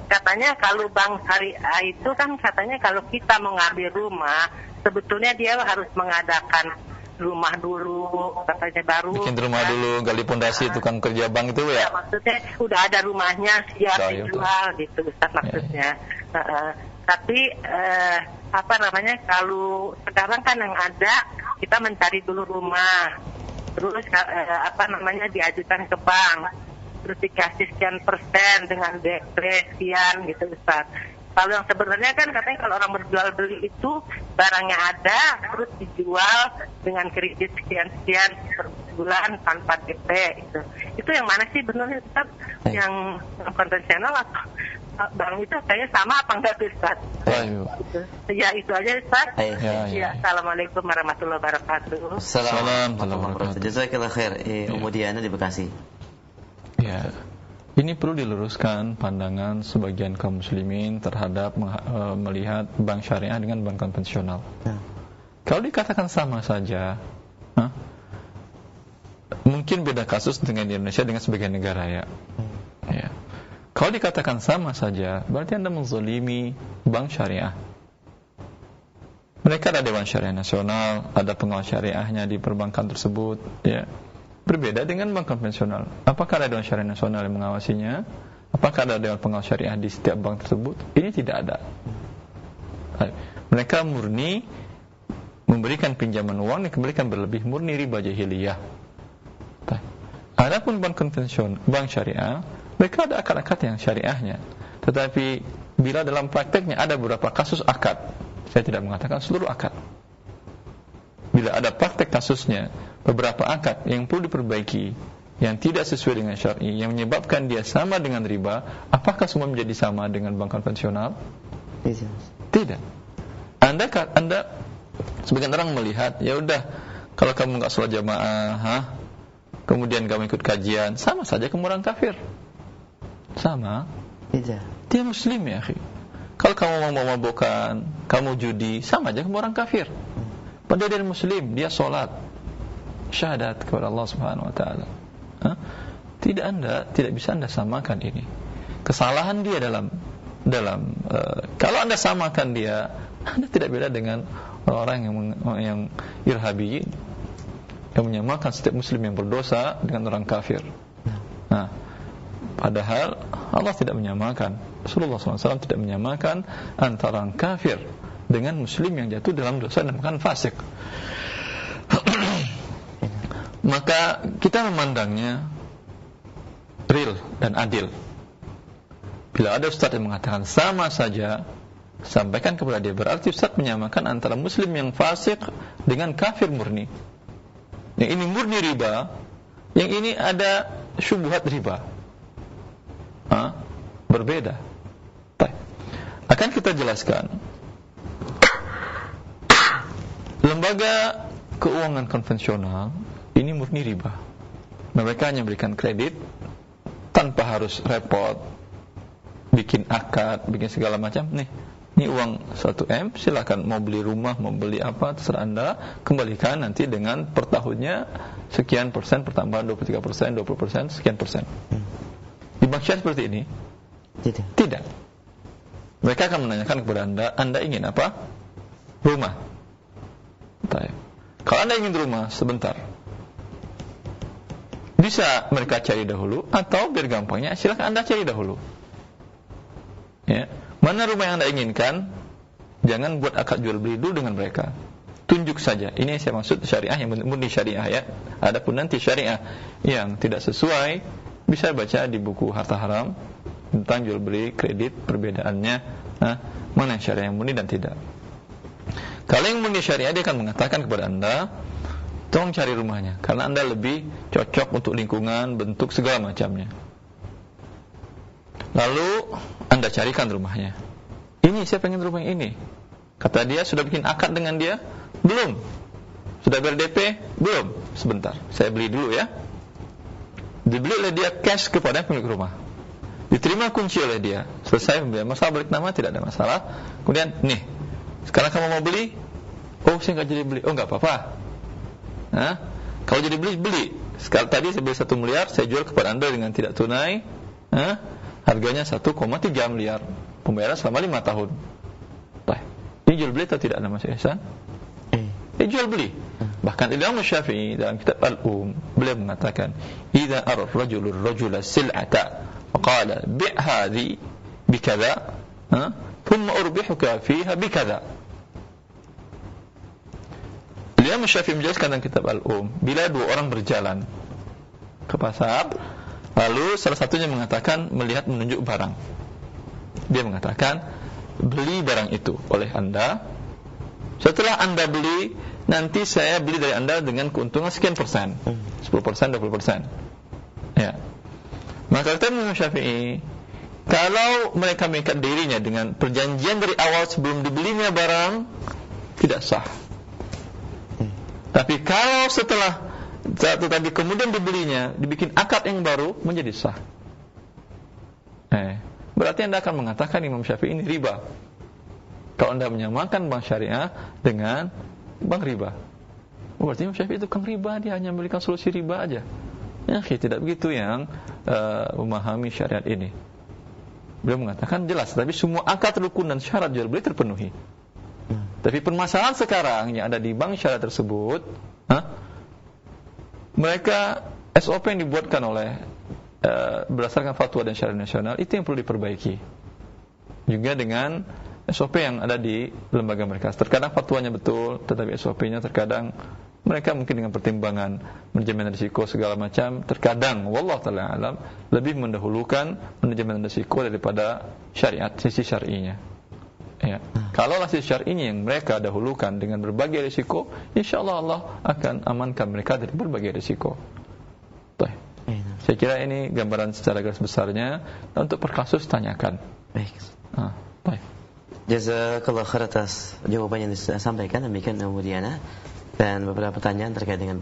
katanya kalau bank syariah itu kan katanya kalau kita mau ngambil rumah, sebetulnya dia harus mengadakan rumah dulu, katanya baru. Bikin rumah dulu, gali pondasi, tukang kerja bank itu ya? Ya, maksudnya udah ada rumahnya siap dijual gitu Ustaz maksudnya. Tapi kalau sekarang kan yang ada kita mencari dulu rumah, terus diajukan ke bank, terus dikasih sekian persen dengan DP sekian gitu Ustaz. Kalau yang sebenarnya kan katanya kalau orang berjual beli itu barangnya ada terus dijual dengan kredit sekian per bulan tanpa DP itu. Itu yang mana sih benar Ustaz? Yang konvensional atau bank itu kayaknya sama apa enggak Ustaz? Ya itu aja Ustaz. Ya. Assalamualaikum warahmatullahi wabarakatuh. Assalamualaikum warahmatullahi wabarakatuh. Jazakallahu khair. Umu Diana di Bekasi. Ya, ini perlu diluruskan pandangan sebagian kaum muslimin terhadap melihat bank syariah dengan bank konvensional. Kalau dikatakan sama saja, mungkin beda kasus dengan di Indonesia dengan sebagian negara ya. Kalau dikatakan sama saja, berarti Anda menzalimi bank syariah. Mereka ada Dewan Syariah Nasional, ada pengawas syariahnya di perbankan tersebut, ya. Berbeda dengan bank konvensional. Apakah ada Dewan Syariah Nasional yang mengawasinya? Apakah ada Dewan Pengawas Syariah di setiap bank tersebut? Ini tidak ada. Mereka murni memberikan pinjaman uang yang dikembalikan berlebih, murni riba jahiliyah. Adapun bank konvensional, bank syariah, mereka ada akad-akad yang syariahnya. Tetapi bila dalam prakteknya ada beberapa kasus akad, saya tidak mengatakan seluruh akad. Bila ada praktek kasusnya beberapa akad yang perlu diperbaiki, yang tidak sesuai dengan syar'i, yang menyebabkan dia sama dengan riba, apakah semua menjadi sama dengan bank konvensional? Tidak. Anda sebagian orang melihat, ya udah, kalau kamu nggak sholat jamaah, kemudian kamu ikut kajian, sama saja kamu orang kafir. Sama. Tidak. Dia muslim ya, akhi. Kalau kamu mau mabukkan, kamu judi, sama aja kamu orang kafir. Padahal dia muslim, dia sholat, syahadat kepada Allah Subhanahu Wa Taala. Tidak bisa Anda samakan ini. Kesalahan dia dalam kalau Anda samakan dia, Anda tidak beda dengan orang-orang yang irhabiyin, yang menyamakan setiap muslim yang berdosa dengan orang kafir. Padahal Allah tidak menyamakan, Rasulullah SAW tidak menyamakan antara orang kafir dengan muslim yang jatuh dalam dosa dan bukan fasik. Maka kita memandangnya real dan adil. Bila ada ustaz yang mengatakan sama saja, sampaikan kepada dia, berarti ustaz menyamakan antara muslim yang fasik dengan kafir murni. Yang ini murni riba, yang ini ada syubhat riba. Berbeda. Akan kita jelaskan, lembaga keuangan konvensional ini murni riba. Mereka hanya memberikan kredit tanpa harus repot bikin akad, bikin segala macam. Nih, ini uang 1M, silakan mau beli rumah, mau beli apa, terserah Anda, kembalikan nanti dengan per tahunnya sekian persen pertambahan 23%, 20%, sekian persen. Di bank syariah seperti ini? Tidak. Mereka akan menanyakan kepada Anda ingin apa? Rumah. Kalau Anda ingin rumah sebentar, bisa mereka cari dahulu, atau biar gampangnya silakan Anda cari dahulu. Ya. Mana rumah yang Anda inginkan, jangan buat akad jual beli dulu dengan mereka. Tunjuk saja. Ini yang saya maksud syariah yang murni syariah ya. Adapun nanti syariah yang tidak sesuai, bisa baca di buku harta haram tentang jual beli kredit, perbedaannya mana yang syariah yang murni dan tidak. Kalau yang murni syariah, dia akan mengatakan kepada Anda, tolong cari rumahnya, karena Anda lebih cocok untuk lingkungan, bentuk, segala macamnya. Lalu Anda carikan rumahnya. Ini saya pengen rumah yang ini. Kata dia, sudah bikin akad dengan dia? Belum. Sudah bayar DP? Belum. Sebentar, saya beli dulu ya. Dibeli oleh dia cash kepada pemilik rumah. Diterima kunci oleh dia. Selesai pembelian. Masalah balik nama tidak ada masalah. Kemudian, nih, sekarang kamu mau beli? Oh, saya nggak jadi beli. Oh, nggak apa-apa. Kalau jadi beli. Sekali tadi saya beli 1 miliar, saya jual kepada Anda dengan tidak tunai. Harganya 1,3 miliar. Pembayaran selama 5 tahun. Ini jual beli atau tidak nama Mas Ihsan? Jual beli. Bahkan Imam Syafi'i dalam kitab Al-Um, beliau mengatakan, "Idza ara ar-rajulu ar-rajula sil'ata faqala bi' hadhi bikadza, thumma urbihuka fiha bikadza." Imam Syafi'i menjelaskan dalam kitab Al-Um, bila 2 orang berjalan ke pasar, lalu salah satunya mengatakan menunjuk barang. Dia mengatakan, beli barang itu oleh Anda. Setelah Anda beli, nanti saya beli dari Anda dengan keuntungan sekian persen, 10%, 20%. Ya. Maka kata Imam Syafi'i, kalau mereka mengikat dirinya dengan perjanjian dari awal sebelum dibelinya barang, tidak sah. Tapi kalau setelah tadi kemudian dibelinya, dibikin akad yang baru, menjadi sah. Berarti Anda akan mengatakan Imam Syafi'i ini riba. Kalau Anda menyamakan bank syariah dengan bank riba, berarti Imam Syafi'i itu kan riba, dia hanya memberikan solusi riba aja. Tidak begitu yang memahami syariat ini. Beliau mengatakan jelas, tapi semua akad rukun dan syarat jual beli terpenuhi. Tapi permasalahan sekarang yang ada di bank syariah tersebut, mereka SOP yang dibuatkan oleh berdasarkan fatwa dan syariat nasional, itu yang perlu diperbaiki. Juga dengan SOP yang ada di lembaga mereka. Terkadang fatwanya betul, tetapi SOP-nya terkadang mereka mungkin dengan pertimbangan manajemen risiko segala macam, terkadang wallahu ta'ala alam lebih mendahulukan manajemen risiko daripada syariat, sisi syar'inya. Ya. Kalau sisi syar'inya yang mereka dahulukan dengan berbagai risiko, insyaallah Allah akan amankan mereka dari berbagai risiko. Saya kira ini gambaran secara garis besarnya. Untuk per kasus tanyakan. Baik. Jazakallah khair atas jawaban yang disampaikan, demikian Ibu Diana. Dan beberapa pertanyaan terkait dengan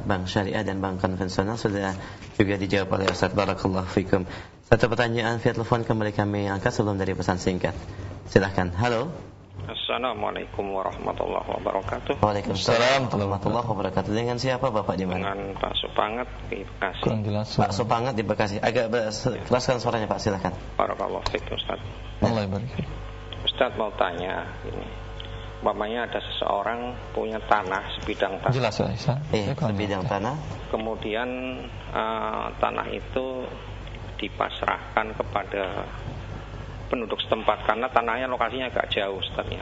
bank syariah dan bank konvensional sudah juga dijawab oleh Ustaz. Barakallahu fikum. Satu pertanyaan via telepon kembali kami angkat sebelum dari pesan singkat. Silahkan. Halo. Assalamualaikum warahmatullahi wabarakatuh. Waalaikumsalam warahmatullahi wabarakatuh. Dengan siapa Bapak di mana? Dengan Pak Supangat di Bekasi. Kurang jelas. Pak Supangat di Bekasi. Agak kelaskan suaranya Pak, silakan. Barakallahu fikum Ustaz. Allah barik. Ustaz mau tanya ini. Umpamanya ada seseorang punya tanah, sebidang tanah. Jelas ya, Ihsan? Iya, sebidang tanah. Kemudian tanah itu dipasrahkan kepada penduduk setempat karena tanahnya lokasinya agak jauh, Ustaz ya.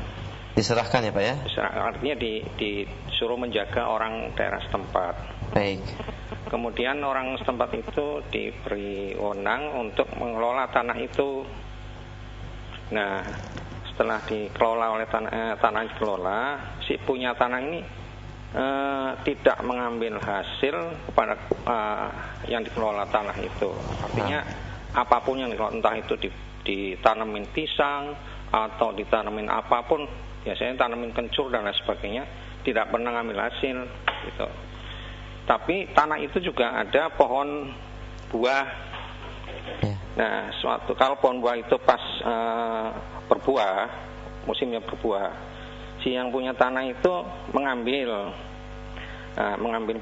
Diserahkan ya Pak ya? Artinya disuruh menjaga orang daerah setempat. Baik. Kemudian orang setempat itu diberi wewenang untuk mengelola tanah itu. Nah, setelah dikelola oleh tanah dikelola, si punya tanah ini tidak mengambil hasil kepada yang dikelola tanah itu. Artinya apapun yang dikelola, entah itu ditanamin pisang atau ditanamin apapun, biasanya tanamin kencur dan lain sebagainya, tidak pernah ngambil hasil gitu. Tapi tanah itu juga ada pohon buah. Nah, kalau pohon buah itu pas berbuah, musimnya berbuah. Si yang punya tanah itu mengambil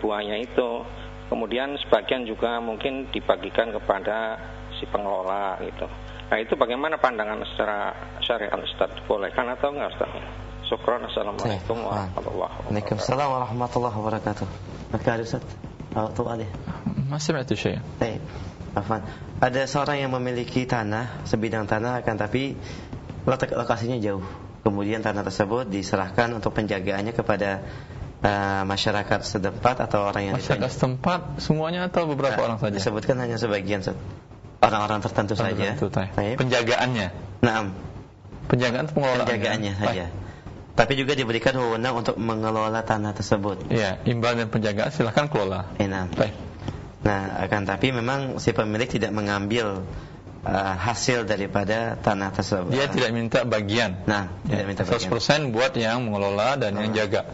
buahnya itu, kemudian sebagian juga mungkin dibagikan kepada si pengelola gitu. Nah itu bagaimana pandangan secara syariat Ustaz? Bolehkan atau enggak Ustaz? Syukran. Assalamualaikum warahmatullahi wabarakatuh. Waalaikumsalam warahmatullahi wabarakatuh. Maka Ustaz, atau ada? Masih ada syekh. Baik. Afwan. Ada seorang yang memiliki tanah, sebidang tanah, akan tapi letak lokasinya jauh. Kemudian tanah tersebut diserahkan untuk penjagaannya kepada masyarakat setempat atau orang yang masyarakat setempat semuanya atau beberapa orang saja? Disebutkan hanya sebagian, orang-orang tertentu saja. Penjagaannya. Naam. Penjagaan pengelolaannya saja. Tapi juga diberikan wewenang untuk mengelola tanah tersebut. Iya, imbal dan penjagaan silakan kelola. Naam. Nah, akan tapi memang si pemilik tidak mengambil hasil daripada tanah tersebut. Dia tidak minta bagian. Nah, tidak minta bagian. 100% buat yang mengelola dan yang jaga.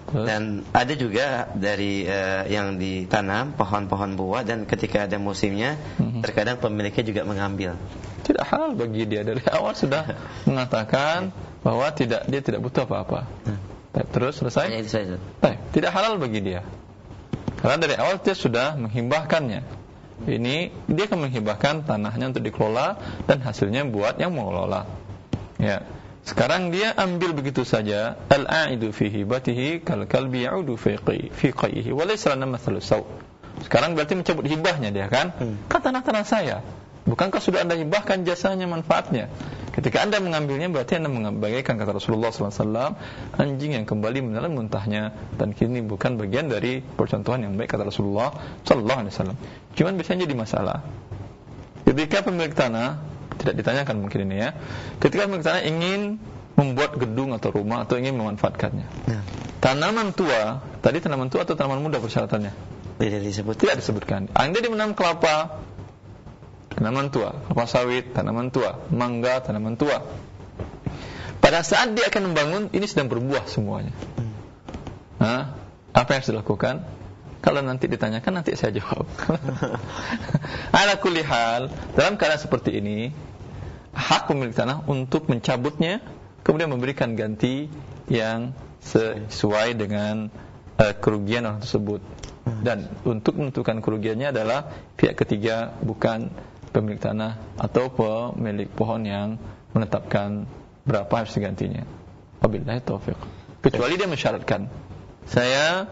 Dan ada juga dari yang ditanam pohon-pohon buah, dan ketika ada musimnya terkadang pemiliknya juga mengambil. Tidak halal bagi dia, dari awal sudah mengatakan bahwa dia tidak butuh apa-apa. Terus selesai? Tidak halal bagi dia. Karena dari awal dia sudah menghibahkannya. Ini dia akan menghibahkan tanahnya untuk dikelola dan hasilnya buat yang mengelola. Ya. Sekarang dia ambil begitu saja. Al-a'idu fi hibatihi kal kalbi ya'udu fi qayyihi wa laysa lana mathalu saw. Sekarang berarti mencabut hibahnya dia kan? Kan tanah-tanah saya. Bukankah sudah Anda hibahkan jasanya, manfaatnya? Ketika Anda mengambilnya berarti Anda membagaikan, kata Rasulullah SAW, anjing yang kembali menelan muntahnya, dan kini bukan bagian dari percontohan yang baik, kata Rasulullah SAW. Cuman biasanya jadi masalah ketika pemilik tanah, tidak ditanyakan mungkin ini ya, ketika pemilik tanah ingin membuat gedung atau rumah atau ingin memanfaatkannya. Tanaman tua, tadi tanaman tua atau tanaman muda persyaratannya? Tidak disebutkan. Anda dia menanam kelapa, tanaman tua, kelapa sawit, tanaman tua, mangga, tanaman tua. Pada saat dia akan membangun, ini sedang berbuah semuanya. Apa yang harus dilakukan? Kalau nanti ditanyakan, nanti saya jawab. Ala kulli hal, dalam keadaan seperti ini, hak pemilik tanah untuk mencabutnya, kemudian memberikan ganti yang sesuai dengan kerugian orang tersebut. Dan untuk menentukan kerugiannya adalah pihak ketiga, bukan pemilik tanah atau pemilik pohon yang menetapkan berapa harus digantinya. Wabillahi taufiq. Kecuali dia mensyaratkan, saya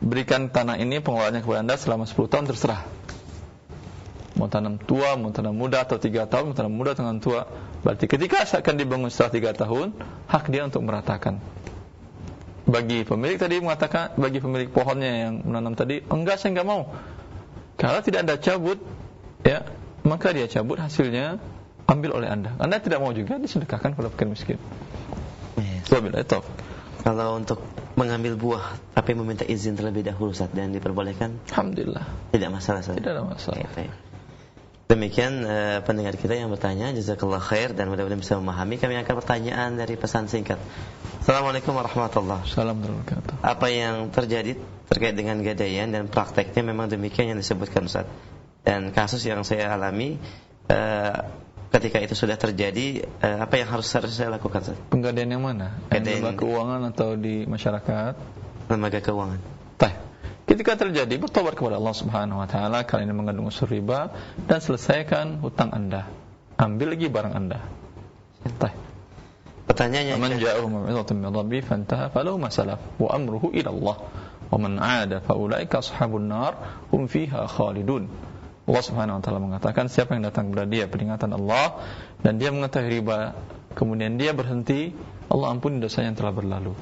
berikan tanah ini pengelolaannya kepada Anda selama 10 tahun, terserah. Mau tanam tua, mau tanam muda, atau 3 tahun, mau tanam muda, tanam tua. Berarti ketika akan dibangun setelah 3 tahun, hak dia untuk meratakan. Bagi pemilik tadi mengatakan, bagi pemilik pohonnya yang menanam tadi, enggak, saya enggak mau. Kalau tidak Anda cabut, ya, maka dia cabut, hasilnya ambil oleh Anda. Anda tidak mau juga, disedekahkan kepada fakir miskin. Wabillahi taufiq. Kalau untuk mengambil buah tapi meminta izin terlebih dahulu Ustaz, dan diperbolehkan? Alhamdulillah. Tidak masalah Ustaz. Tidak ada masalah. Demikian pendengar kita yang bertanya, jazakallah khair, dan mudah-mudahan bisa memahami. Kami angkat pertanyaan dari pesan singkat. Assalamualaikum warahmatullahi wabarakatuh. Apa yang terjadi terkait dengan gadaian dan prakteknya memang demikian yang disebutkan Ustaz. Dan kasus yang saya alami, ketika itu sudah terjadi, apa yang harus saya lakukan Ustaz? Penggadaian yang mana? Lembaga keuangan atau di masyarakat? Lembaga keuangan. Ketika terjadi, bertobat kepada Allah Subhanahu wa taala, kalian yang mengandung unsur riba, dan selesaikan hutang Anda. Ambil lagi barang Anda. Pertanyaannya, man ja'ahu mau'izatun min rabbi fantaha falahu ma salaf wa amruhu ila Allah wa man 'ada fa ulaika ashabun nar hum fiha khalidun. Allah Subhanahu wa taala mengatakan, siapa yang datang kepada dia peringatan Allah dan dia mengetahui riba, kemudian dia berhenti, Allah ampuni dosa yang telah berlalu.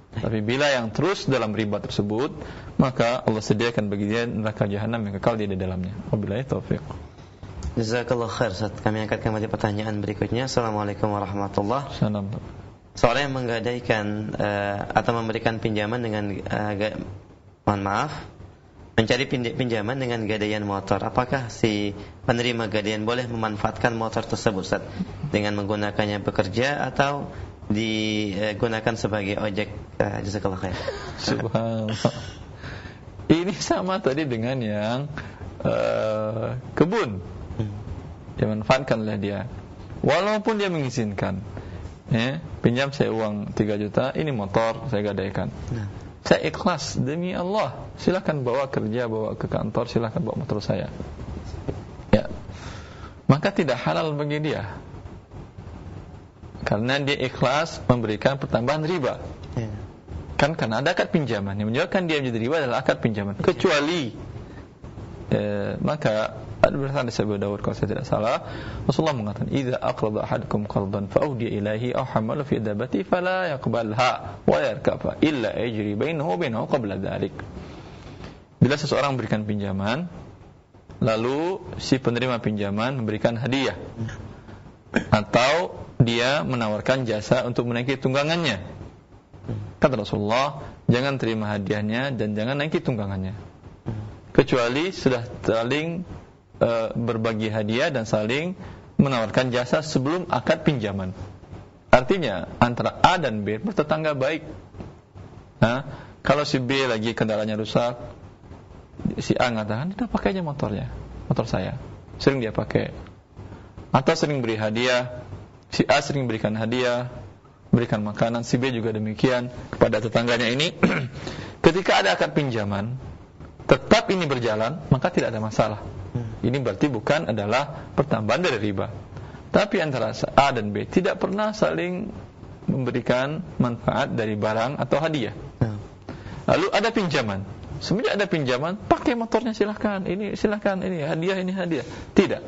Tapi bila yang terus dalam riba tersebut, maka Allah sediakan bagi dia neraka jahanam yang kekal di dalamnya. Wabillahi taufiq. Jazakallah khair Ustaz. Kami angkat kembali pertanyaan berikutnya. Assalamualaikum warahmatullahi wabarakatuh. Seorang yang menggadaikan atau memberikan pinjaman dengan mencari pinjaman dengan gadaian motor, apakah si penerima gadaian boleh memanfaatkan motor tersebut Ustaz, dengan menggunakannya bekerja atau digunakan sebagai ojek? Jazakallah khair. Subhanallah. Ini sama tadi dengan yang kebun. Dimanfaatkan oleh dia, walaupun dia mengizinkan. pinjam saya uang 3 juta, ini motor saya gadaikan. Saya ikhlas demi Allah, silakan bawa kerja, bawa ke kantor, silakan bawa motor saya. Ya, maka tidak halal bagi dia, karena dia ikhlas memberikan pertambahan riba. Kan karena ada akad pinjaman, yang menyebabkan dia menjadi riba adalah akad pinjaman. Kecuali maka ada berdasarkan dari Abu Dawud kalau saya tidak salah, Rasulullah mengatakan, "Idza aqrada ahadukum qardan fa awdiya ilahi aw hamala fi dabati fala yaqbalha wa yarkafa illa ajri bainahu wa bainahu qabla dzalik." Bila seseorang memberikan pinjaman, lalu si penerima pinjaman memberikan hadiah atau dia menawarkan jasa untuk menaiki tunggangannya, kata Rasulullah, jangan terima hadiahnya dan jangan naiki tunggangannya, kecuali sudah saling berbagi hadiah dan saling menawarkan jasa sebelum akad pinjaman. Artinya antara A dan B bertetangga baik. Kalau si B lagi kendaraannya rusak, si A mengatakan, "Tidak, pakai aja motor saya." Sering dia pakai. Atau sering beri hadiah. Si A sering berikan hadiah, berikan makanan, si B juga demikian kepada tetangganya ini. Ketika ada akad pinjaman, tetap ini berjalan, maka tidak ada masalah. Ini berarti bukan adalah pertambahan dari riba. Tapi antara A dan B tidak pernah saling memberikan manfaat dari barang atau hadiah. Lalu ada pinjaman. Semenjak ada pinjaman, pakai motornya silahkan. Ini silahkan, ini hadiah. Tidak.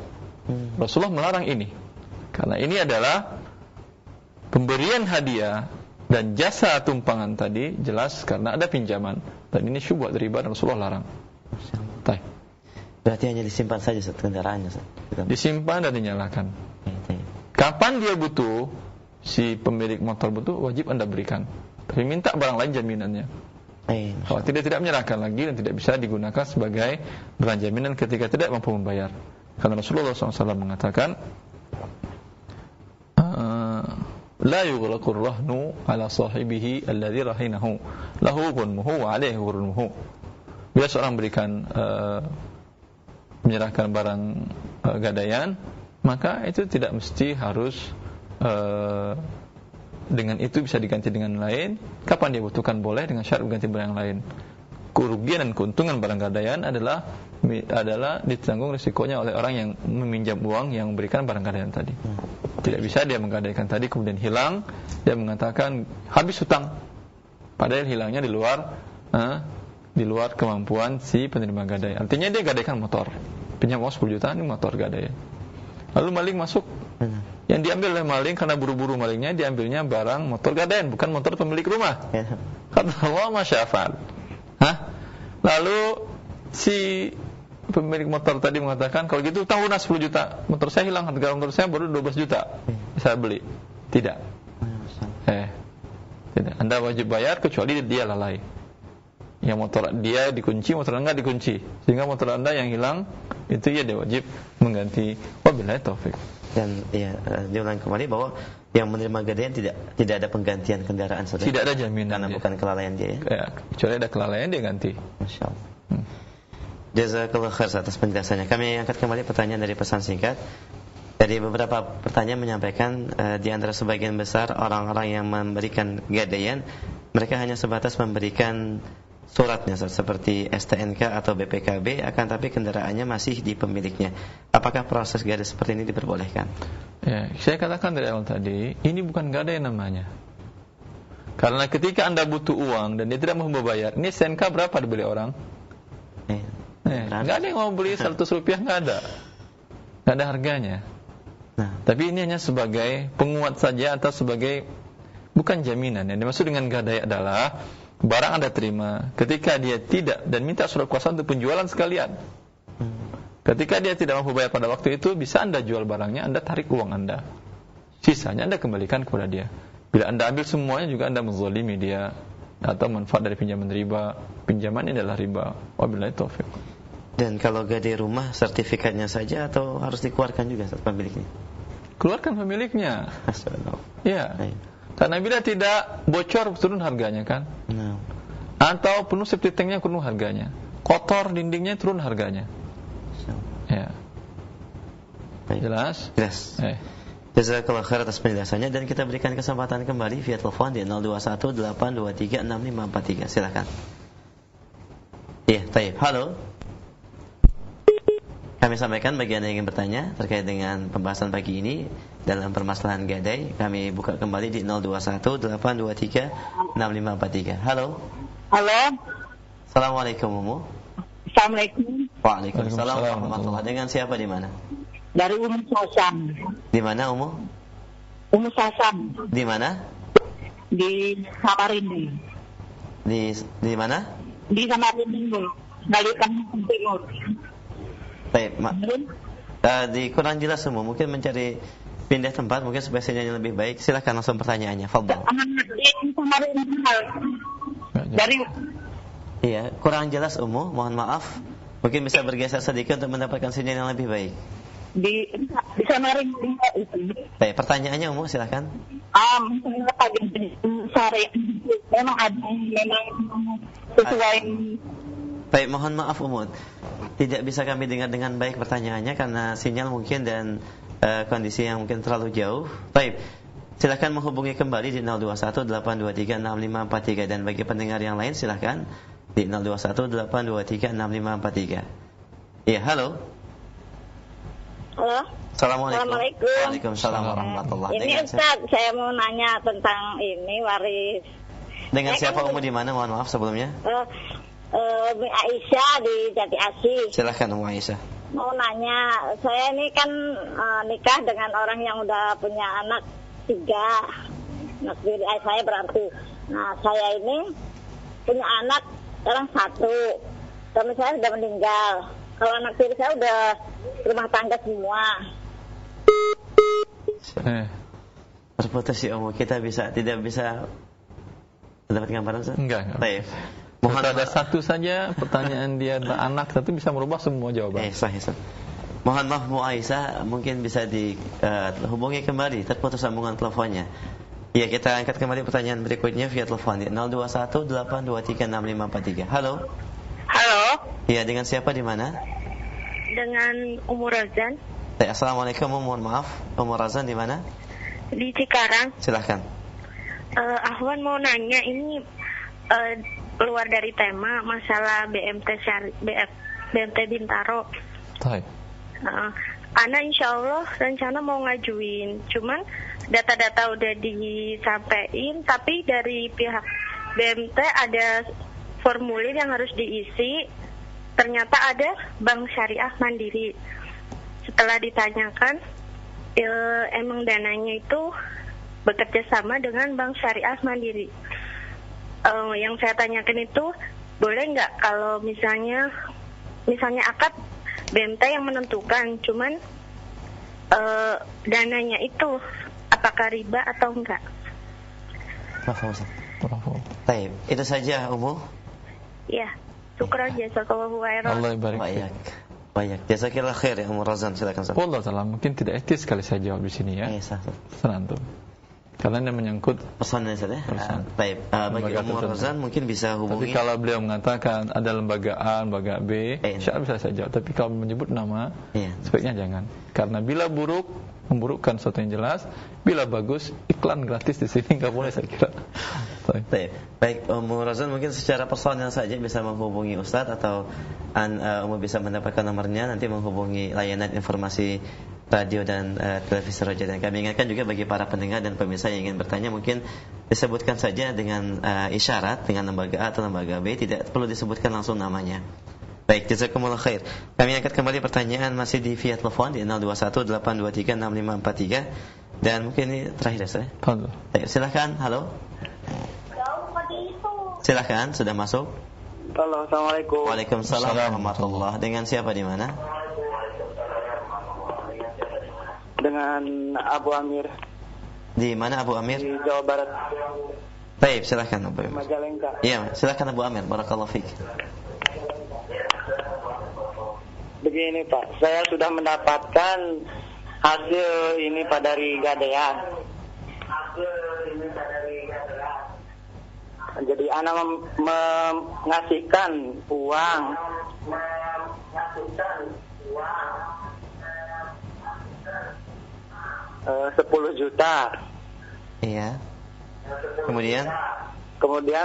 Rasulullah melarang ini. Karena ini adalah pemberian hadiah dan jasa tumpangan tadi jelas karena ada pinjaman. Dan ini syubhat riba dan Rasulullah larang. Berarti hanya disimpan saja kendaraannya, disimpan dan dinyalakan. Kapan dia butuh, si pemilik motor butuh, wajib Anda berikan. Tapi minta barang lain jaminannya. Kalau tidak menyerahkan lagi dan tidak bisa digunakan sebagai barang jaminan ketika tidak mampu membayar. Karena Rasulullah SAW mengatakan, la yughlaqur rahnu ala sahibihi alladhi rahinahu lahu ghunmuhu wa alayhi ghurmuhu. Bila seorang menyerahkan barang gadaian, maka itu tidak mesti harus dengan itu bisa diganti dengan lain. Kapan dia butuhkan boleh, dengan syarat berganti barang yang lain. Kerugian dan keuntungan barang gadaian adalah ditanggung risikonya oleh orang yang meminjam uang yang memberikan barang gadaian tadi. Tidak bisa dia menggadaikan tadi kemudian hilang, dia mengatakan habis hutang, padahal hilangnya di luar kemampuan si penerima gadai. Artinya dia gadaikan motor, pinjam uang 10 juta, ini motor gadai. Lalu maling masuk, yang diambil oleh maling karena buru-buru malingnya, diambilnya barang motor gadaian, bukan motor pemilik rumah. Kata Allah, masyafal. Lalu si pemilik motor tadi mengatakan, kalau gitu utang lunas 10 juta, motor saya hilang, harga motor saya baru 12 juta, saya beli. Tidak. Tidak. Anda wajib bayar kecuali dia lalai. Yang motor dia dikunci, motor Anda dikunci, sehingga motor Anda yang hilang, itu dia wajib mengganti. Wabillahi taufik. Dan diulang kembali bahwa yang menerima gadaian tidak ada penggantian kendaraan, saudara. Tidak ada jaminan karena bukan kelalaian dia. Kecuali ada kelalaian dia ganti. Masya Allah. Jazakallah khair atas penjelasannya. Kami angkat kembali pertanyaan dari pesan singkat. Dari beberapa pertanyaan menyampaikan di antara sebagian besar orang-orang yang memberikan gadaian, mereka hanya sebatas memberikan suratnya seperti STNK atau BPKB, akan tapi kendaraannya masih di pemiliknya. Apakah proses gadai seperti ini diperbolehkan? Ya, saya katakan dari awal tadi, ini bukan gadai namanya. Karena ketika Anda butuh uang dan dia tidak mau membayar, ini STNK berapa dibeli orang? Nggak ada yang mau beli 100 rupiah, nggak ada harganya. Tapi ini hanya sebagai penguat saja atau sebagai bukan jaminan. Yang dimaksud dengan gadai adalah barang Anda terima, ketika dia tidak dan minta surat kuasa untuk penjualan sekalian. Ketika dia tidak mampu bayar pada waktu itu, bisa Anda jual barangnya, Anda tarik uang Anda, sisanya Anda kembalikan kepada dia. Bila Anda ambil semuanya juga Anda menzalimi dia, atau manfaat dari pinjaman riba. Pinjaman ini adalah riba. Wabillahi taufik. Dan kalau gadai rumah, sertifikatnya saja atau harus dikeluarkan juga pemiliknya? Keluarkan pemiliknya. Ya. Karena bila tidak bocor turun harganya kan. Atau penuh septic tanknya turun harganya. Kotor dindingnya turun harganya. Ya. Jelas? Jelas. Jazakallahu khair atas penjelasannya, dan kita berikan kesempatan kembali via telepon di 0218236543. Silakan. Iya, baik. Halo. Kami sampaikan bagi Anda yang ingin bertanya terkait dengan pembahasan pagi ini dalam permasalahan gadai, kami buka kembali di 0218236543. Halo. Halo. Assalamualaikum Umu. Assalamualaikum. Waalaikumsalam warahmatullahi. Dengan siapa di mana? Dari Umu Sasam. Di mana Umu? Umu Sasam. Di mana? Di Samarinda. Di mana? Di Samarinda. Balikan Timur. Baik, di kurang jelas semua. Mungkin mencari pindah tempat, mungkin supaya sinyalnya lebih baik. Silakan langsung pertanyaannya. Fadhal. Dari Iya, kurang jelas Umu, mohon maaf. Mungkin bisa bergeser sedikit untuk mendapatkan sinyal yang lebih baik. di Samarinda itu. Baik, pertanyaannya Umu, silakan. Misalnya pagi sore memang ada memang sesuai. Baik, mohon maaf Umu, tidak bisa kami dengar dengan baik pertanyaannya karena sinyal mungkin dan kondisi yang mungkin terlalu jauh. Baik, silakan menghubungi kembali di 0218236543, dan bagi pendengar yang lain silakan di 0218236543. Iya, halo. Halo. Assalamualaikum. Assalamualaikum. Waalaikumsalam warahmatullahi wabarakatuh. Ini Ustaz, saya mau nanya tentang ini waris. Dengan Saya siapa kan- Umu di mana? Mohon maaf sebelumnya. Umi Aisyah di Jati Asih. Silakan Umu Aisyah. Mau nanya, saya ini kan nikah dengan orang yang udah punya anak 3. Anak diri saya berarti. Nah, saya ini punya anak sekarang 1. Suami saya sudah meninggal. Kalau anak diri saya udah rumah tangga semua. Terputus ya Umu, kita tidak bisa mendapat gambaran Ustaz? Enggak. Baik. Mohon ada satu saja pertanyaan dia anak, satu bisa merubah semua jawaban. Sahih. Mohon maaf Mu Aisyah, mungkin bisa dihubungi kembali, terputus sambungan teleponnya. Ya, kita angkat kembali pertanyaan berikutnya via telepon di 0218236543. Halo. Halo, Iya, dengan siapa di mana? dengan Umur Razan Assalamualaikum, mohon maaf. Umur Razan di mana? di Cikarang. Silahkan. Ahwan mau nanya, ini keluar dari tema masalah BMT Bintaro. Baik. Ana insya Allah rencana mau ngajuin, cuman data-data udah disampaikan, tapi dari pihak BMT ada formulir yang harus diisi. Ternyata ada Bank Syariah Mandiri. Setelah ditanyakan, emang dananya itu bekerja sama dengan Bank Syariah Mandiri. Yang saya tanyakan itu, boleh nggak kalau misalnya akad BMT yang menentukan, cuman dananya itu apakah riba atau enggak? Baik, itu saja Umu. Ya, syukran jazakallahu khairan. Allah barik. Baik. Jazakillah khair ya Umur Razan, silakan Ustaz. Allah taala, mungkin tidak etis sekali saya jawab di sini ya. Senantum. Karena ini menyangkut pesannya Ustaz ya. Baik, bagi Umur Razan mungkin bisa hubungi. Tapi kalau beliau mengatakan ada lembaga A, lembaga B, insyaallah bisa saya jawab. Tapi kalau menyebut nama, sebaiknya jangan. Karena bila buruk, memburukkan sesuatu yang jelas. Bila bagus, iklan gratis di sini nggak boleh saya kira. Baik, Umur Razan mungkin secara personal saja bisa menghubungi Ustaz, atau Umur bisa mendapatkan nomornya nanti menghubungi layanan informasi radio dan televisi Roja. Dan kami ingatkan juga bagi para pendengar dan pemirsa yang ingin bertanya, mungkin disebutkan saja dengan isyarat, dengan lembaga A atau lembaga B, tidak perlu disebutkan langsung namanya. Baik, jazakumullah khair. Kami angkat kembali pertanyaan masih di via telepon di 0218236543, dan mungkin ini terakhir saya. Baik, silakan. Halo. Silakan, sudah masuk. Halo, assalamualaikum. Waalaikumsalam warahmatullahi. Dengan siapa di mana? Dengan Abu Amir. Di mana Abu Amir? Di Jawa Barat. Baik, silakan Abu Amir. Majalengka. Iya, silakan Abu Amir. Barakallahu fiik. Begini Pak, saya sudah mendapatkan hasil ini Pak dari Gadean. Jadi anak mengasihkan uang. 10 juta. Iya. Kemudian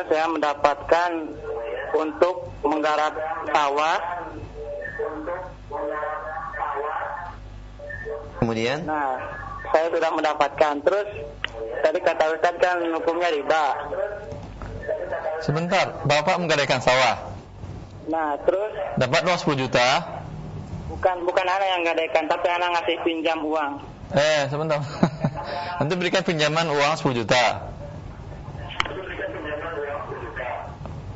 Saya mendapatkan untuk menggarap sawah. Kemudian Nah, saya sudah mendapatkan. Terus tadi kata Ustaz kan hukumnya riba. Sebentar, Bapak menggadaikan sawah. Nah, terus Dapat uang 10 juta. bukan anak yang gadaikan, tapi anak ngasih pinjam uang. Sebentar. Nanti berikan pinjaman uang 10 juta.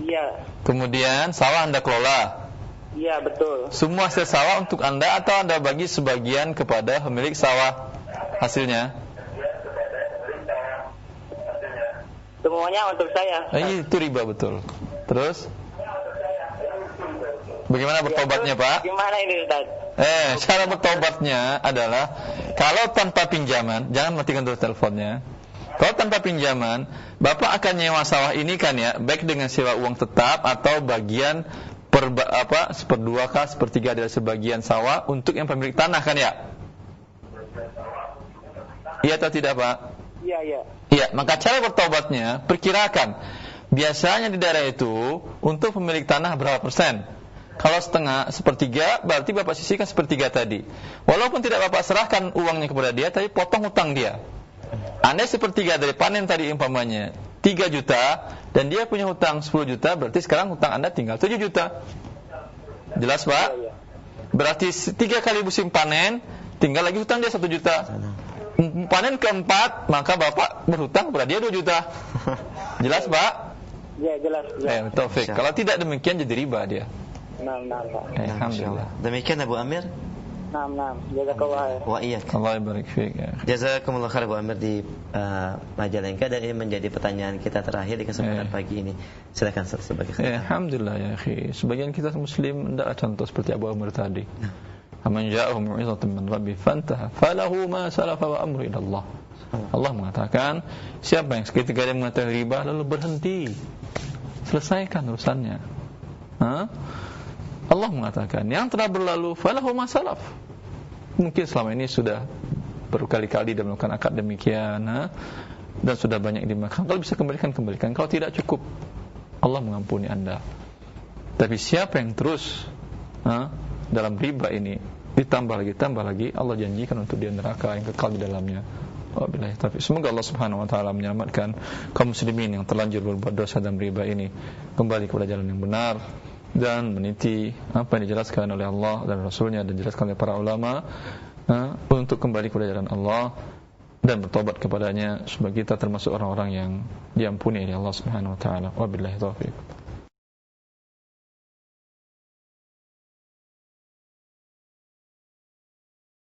Iya. Kemudian sawah Anda kelola. Iya, betul. Semua hasil sawah untuk Anda atau Anda bagi sebagian kepada pemilik sawah hasilnya? Semuanya untuk saya. Itu riba betul. Terus bagaimana bertobatnya, Pak? Gimana ini, Ustaz? Cara bertobatnya adalah kalau tanpa pinjaman, jangan matikan dulu teleponnya. Kalau tanpa pinjaman, Bapak akan nyewa sawah ini kan ya, baik dengan sewa uang tetap atau bagian seperdua kah, sepertiga dari sebagian sawah untuk yang pemilik tanah kan ya? Iya atau tidak, Pak? Iya. Iya, maka cara bertobatnya perkirakan. Biasanya di daerah itu untuk pemilik tanah berapa persen? Kalau setengah, sepertiga, berarti Bapak sisihkan sepertiga tadi. Walaupun tidak Bapak serahkan uangnya kepada dia, tapi potong hutang dia. Anda sepertiga dari panen tadi umpamanya 3 juta, dan dia punya hutang 10 juta, berarti sekarang hutang Anda tinggal 7 juta. Jelas, Pak? Berarti 3 kali musim panen, tinggal lagi hutang dia 1 juta. Panen keempat, maka Bapak berhutang kepada dia 2 juta. Jelas, Pak? Ya, jelas. Taufik. Kalau tidak demikian jadi riba dia. Nah, Pak. Alhamdulillah. demikian Abu Amir. Nah. Jazakallah. Wa iyyak. Allah barik fiik ya. Jazakumullah khair Abu Amir di Majalengka, dan ini menjadi pertanyaan kita terakhir di kesempatan pagi ini. Silakan sebagai Alhamdulillah ya akhi. Sebagian kita muslim tidak contoh seperti Abu Amir tadi. Aman ja'ahum mu'izatun min rabbi fantaha falahu ma salafa wa amru ila Allah. Allah mengatakan, siapa yang seketika dia mengetahui riba lalu berhenti, selesaikan urusannya. Allah mengatakan, yang telah berlalu falahu ma salaf. Mungkin selama ini sudah berkali-kali dia melakukan akad demikian, dan sudah banyak dimakan. Kalau bisa kembalikan. Kalau tidak cukup, Allah mengampuni Anda. Tapi siapa yang terus dalam riba ini ditambah lagi, Allah janjikan untuk dia neraka yang kekal di dalamnya. Tapi semoga Allah Subhanahu wa taala menyelamatkan kaum muslimin yang terlanjur berbuat dosa dalam riba ini kembali kepada jalan yang benar dan meniti apa yang dijelaskan oleh Allah dan Rasulnya dan dijelaskan oleh para ulama untuk kembali kepada jalan Allah dan bertobat kepadanya, supaya kita termasuk orang-orang yang diampuni oleh Allah Subhanahu wa taala. Wabillahi taufiq.